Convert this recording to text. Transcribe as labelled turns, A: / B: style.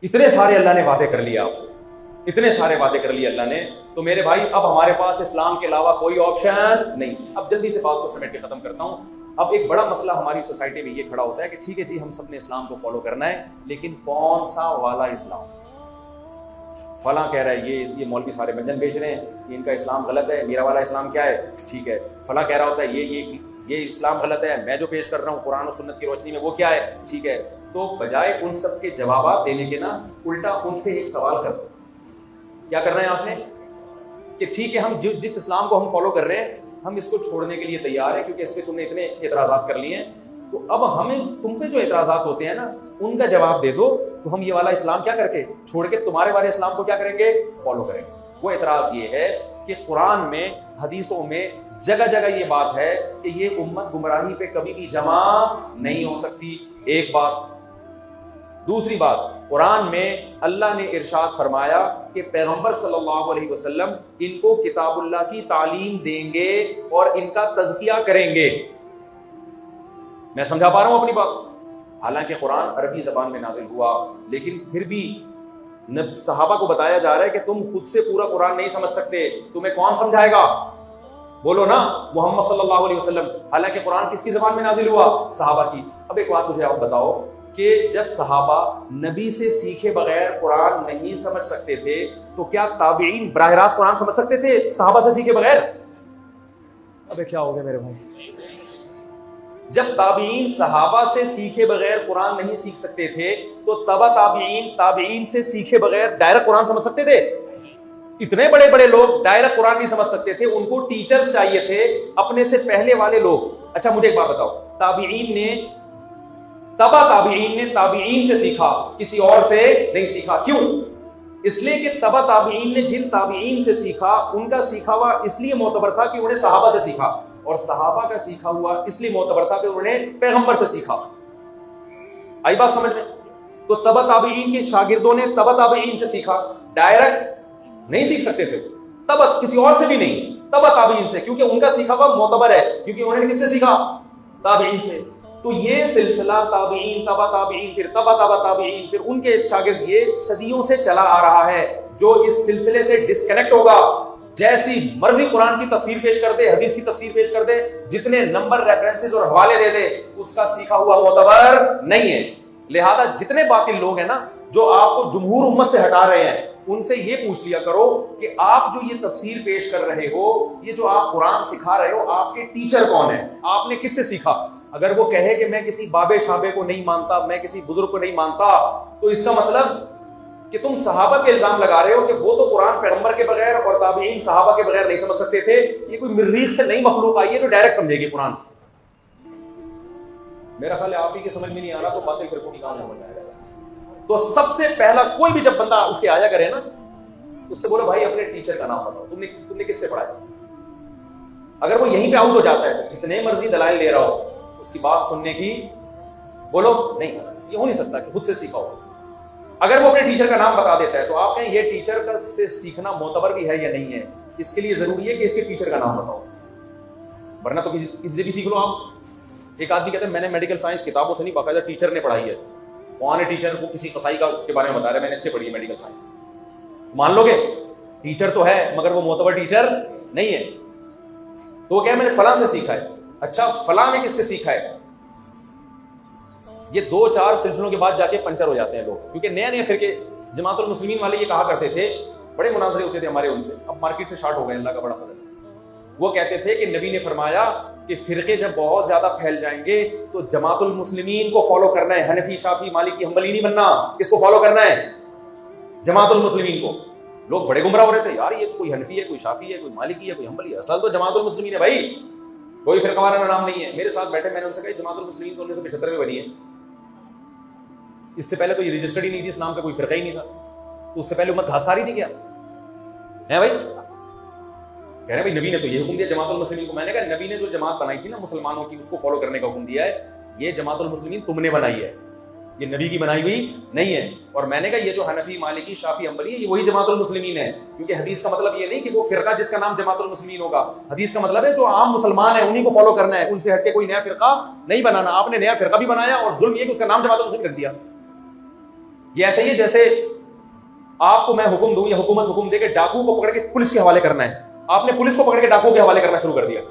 A: اتنے سارے اللہ نے وعدے کر لیے آپ سے، اتنے سارے وعدے کر لیے اللہ نے، تو میرے بھائی اب ہمارے پاس اسلام کے علاوہ کوئی آپشن نہیں۔ اب جلدی سے بات کو سمیٹ کے ختم کرتا ہوں۔ اب ایک بڑا مسئلہ ہماری سوسائٹی میں یہ کھڑا ہوتا ہے کہ ٹھیک ہے جی ہم سب نے اسلام کو فالو کرنا ہے، لیکن کون سا والا اسلام؟ فلاں کہہ رہا ہے یہ مولوی سارے بنجن بیچ رہے ہیں، ان کا اسلام غلط ہے، میرا والا اسلام کیا ہے؟ ٹھیک ہے۔ فلاں کہہ رہا ہوتا ہے یہ اسلام غلط ہے، میں جو پیش کر رہا ہوں قرآن و سنت کی روشنی میں وہ کیا ہے؟ ٹھیک ہے۔ تو بجائے ان سب کے جوابات دینے کے نا، الٹا ان سے ایک سوال کرو۔ کیا کرنا ہے آپ نے؟ کہ ٹھیک ہے ہم جس اسلام کو ہم فالو کر رہے ہیں ہم اس کو چھوڑنے کے لیے تیار ہیں، کیونکہ اس پہ تم نے اتنے اعتراضات کر لیے ہیں، تو اب ہمیں تم پہ جو اعتراضات ہوتے ہیں نا ان کا جواب دے دو، تو ہم یہ والا اسلام کیا کر کے چھوڑ کے تمہارے والے اسلام کو کیا کریں گے؟ فالو کریں گے۔ وہ اعتراض یہ ہے کہ قرآن میں، حدیثوں میں جگہ جگہ یہ بات ہے کہ یہ امت گمراہی پہ کبھی بھی جمع نہیں ہو سکتی، ایک بات۔ دوسری بات، قرآن میں اللہ نے ارشاد فرمایا کہ پیغمبر صلی اللہ علیہ وسلم ان کو کتاب اللہ کی تعلیم دیں گے اور ان کا تزکیہ کریں گے۔ میں سمجھا پا رہا ہوں اپنی بات؟ حالانکہ قرآن عربی زبان میں نازل ہوا، لیکن پھر بھی صحابہ کو بتایا جا رہا ہے کہ تم خود سے پورا قرآن نہیں سمجھ سکتے، تمہیں کون سمجھائے گا؟ بولو نا، محمد صلی اللہ علیہ وسلم۔ حالانکہ قرآن کس کی زبان میں نازل ہوا؟ صحابہ کی۔ اب ایک بات مجھے آپ بتاؤ کہ جب صحابہ نبی سے سیکھے بغیر قرآن نہیں سمجھ سکتے تھے تو کیا تابعین براہ راست قرآن سمجھ سکتے تھے صحابہ سے سیکھے بغیر؟ ابے کیا ہو گیا میرے بھائی؟ جب تابعین صحابہ سے سیکھے بغیر قرآن نہیں سیکھ سکتے تھے تو تبع تابعین سے سیکھے بغیر ڈائریکٹ قرآن سمجھ سکتے تھے؟ اتنے بڑے بڑے لوگ ڈائریکٹ قرآن نہیں سمجھ سکتے تھے، ان کو ٹیچرز چاہیے تھے، اپنے سے پہلے والے لوگ۔ اچھا مجھے ایک بات بتاؤ، تبع تابعین نے تابعین سے سیکھا، کسی اور سے نہیں سیکھا، کیوں؟ اس لیے کہ تبع تابعین نے جن تابعین سے سیکھا ان کا سیکھا ہوا اس لیے معتبر تھا کہ انہوں نے صحابہ سے سیکھا، اور صحابہ کا سیکھا ہوا اس لیے معتبر تھا کہ انہوں نے پیغمبر سے سیکھا۔ آئی بات سمجھ میں؟ تو تبع تابعین کے شاگردوں نے تبع تابعین سے سیکھا، ڈائریکٹ نہیں سیکھ سکتے تھے، تبع کسی اور سے بھی نہیں، تبع تابعین سے، کیونکہ ان کا سیکھا ہوا معتبر ہے، کیونکہ انہوں نے کس سے سیکھا؟ تابعین سے۔ تو یہ سلسلہ تابعین، تبع تابعین، پھر تبع تابعین، پھر ان کے شاگرد، یہ صدیوں سے چلا آ رہا ہے۔ جو اس سلسلے سے ڈسکنیکٹ ہوگا، جیسی مرضی قرآن کی تفسیر پیش کر دے، حدیث کی تفسیر پیش کر دے، جتنے نمبر، ریفرنسز اور حوالے دے دے، اس کا سیکھا ہوا معتبر نہیں ہے۔ لہذا جتنے باطل لوگ ہیں نا جو آپ کو جمہور امت سے ہٹا رہے ہیں، ان سے یہ پوچھ لیا کرو کہ آپ جو یہ تفسیر پیش کر رہے ہو، یہ جو آپ قرآن سکھا رہے ہو، آپ کے ٹیچر کون ہیں؟ آپ نے کس سے سیکھا؟ اگر وہ کہے کہ میں کسی بابے شابے کو نہیں مانتا، میں کسی بزرگ کو نہیں مانتا، تو اس کا مطلب کہ تم صحابہ پہ الزام لگا رہے ہو کہ وہ تو قرآن پیغمبر کے بغیر اور تابعین صحابہ کے بغیر نہیں سمجھ سکتے تھے، یہ کوئی مریخ سے نئی مخلوق آئی ہے جو ڈائریکٹ سمجھے گی قرآن۔ میرا خیال ہے آپ ہی کے سمجھ میں نہیں آ رہا تو باطل فرقوں کی کام ہو جائے گا۔ تو سب سے پہلا کوئی بھی جب بندہ اٹھ کے آیا کرے نا، اس سے بولو بھائی اپنے ٹیچر کا نام بتاؤ، تم نے کس سے پڑھا ہے؟ اگر وہ یہیں پہ آؤٹ ہو جاتا ہے تو جتنے مرضی دلائل لے رہا ہو، اس کی بات سننے کی بولو نہیں، یہ ہو نہیں سکتا کہ خود سے سیکھا ہو۔ اگر وہ اپنے ٹیچر کا نام بتا دیتا ہے تو آپ کہیں یہ ٹیچر کا سے سیکھنا معتبر بھی ہے یا نہیں ہے، اس کے لیے ضروری ہے کہ اس کے ٹیچر کا نام بتاؤ، ورنہ تو کسی سے بھی سیکھ لو آپ۔ ایک آدمی کہتا ہے میں نے میڈیکل سائنس کتابوں سے نہیں، باقاعدہ ٹیچر نے پڑھائی ہے، کون ہے ٹیچر؟ کو کسی قصائی کے بارے میں بتا رہے میں نے اس سے پڑھی ہے میڈیکل سائنس، مان لو گے؟ ٹیچر تو ہے مگر وہ معتبر ٹیچر نہیں ہے۔ تو وہ کہے میں نے فلاں سے سیکھا ہے۔ اچھا فلاں نے کس سے سیکھا ہے؟ یہ 2-4 سلسلوں کے بعد جا کے پنچر ہو جاتے ہیں لوگ، کیونکہ نئے نئے فرقے، جماعت المسلمین والے یہ کہا کرتے تھے، بڑے مناظرے ہوتے تھے ہمارے ان سے، اب مارکیٹ سے شارٹ ہو گئے، اللہ کا بڑا فضل۔ وہ کہتے تھے کہ نبی نے فرمایا کہ فرقے جب بہت زیادہ پھیل جائیں گے تو جماعت المسلمین کو فالو کرنا ہے، حنفی، شافعی، مالکی، حنبلی نہیں بننا۔ کس کو فالو کرنا ہے؟ جماعت المسلمین کو۔ لوگ بڑے گمراہ ہو رہے تھے، یار یہ کوئی حنفی ہے، کوئی شافعی ہے، کوئی مالکی ہے، کوئی حنبلی ہے، اصل تو جماعت المسلمین ہے بھائی، کوئی فرقہ وارانہ نام نہیں ہے۔ میرے ساتھ بیٹھے، میں نے ان سے کہا جماعت المسلمین تو 1975 میں بنی ہے، اس سے پہلے تو یہ رجسٹرڈ ہی نہیں تھی، اسلام کا کوئی فرقہ ہی نہیں تھا، تو اس سے پہلے امت گھاس کھا رہی تھی کیا ہے بھائی؟ کہہ رہے ہیں بھائی نبی نے تو یہ حکم دیا جماعت المسلمین کو۔ میں نے کہا نبی نے جو جماعت بنائی تھی نا مسلمانوں کی، اس کو فالو کرنے کا حکم دیا ہے، یہ جماعت المسلمین تم نے بنائی ہے، یہ نبی کی بنائی ہوئی نہیں ہے۔ اور میں نے کہا یہ جو حنفی، مالکی، شافعی، حنبلی ہے، یہ وہی جماعت المسلمین ہے، کیونکہ حدیث کا مطلب یہ نہیں کہ وہ فرقہ جس کا نام جماعت المسلمین ہوگا، حدیث کا مطلب ہے جو عام مسلمان ہیں انہی کو فالو کرنا ہے، ان سے ہٹ کے کوئی نیا فرقہ نہیں بنانا۔ آپ نے نیا فرقہ بھی بنایا اور ظلم یہ کہ اس کا نام جماعت المسلمین رکھ دیا۔ یہ ایسے ہی ہے جیسے آپ کو میں حکم دوں یا حکومت حکم دے کہ ڈاکو کو پکڑ کے پولیس کے حوالے کرنا ہے، آپ نے پولیس کو پکڑ کے ڈاکو کے حوالے کرنا شروع کر دیا.